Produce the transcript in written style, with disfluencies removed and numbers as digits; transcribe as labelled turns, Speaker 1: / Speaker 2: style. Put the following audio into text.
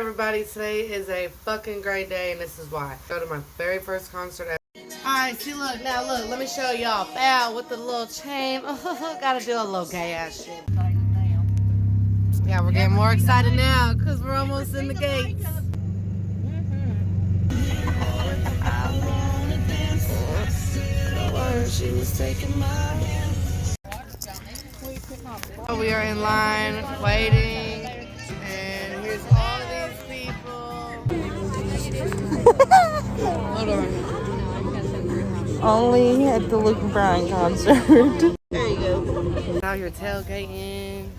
Speaker 1: everybody? Today is a fucking great day, and this is why. Go to my very first concert ever. Alright, see, look, now look, let me show y'all. Bow with the little chain. Gotta do a little gay ass shit. Yeah, we're getting more excited now because we're almost in the gates. She was taking my hand. We are in line waiting, and here's all of these people. Hold on.
Speaker 2: Only at the Luke and Bryan concert. There you go.
Speaker 1: Now you're tailgating.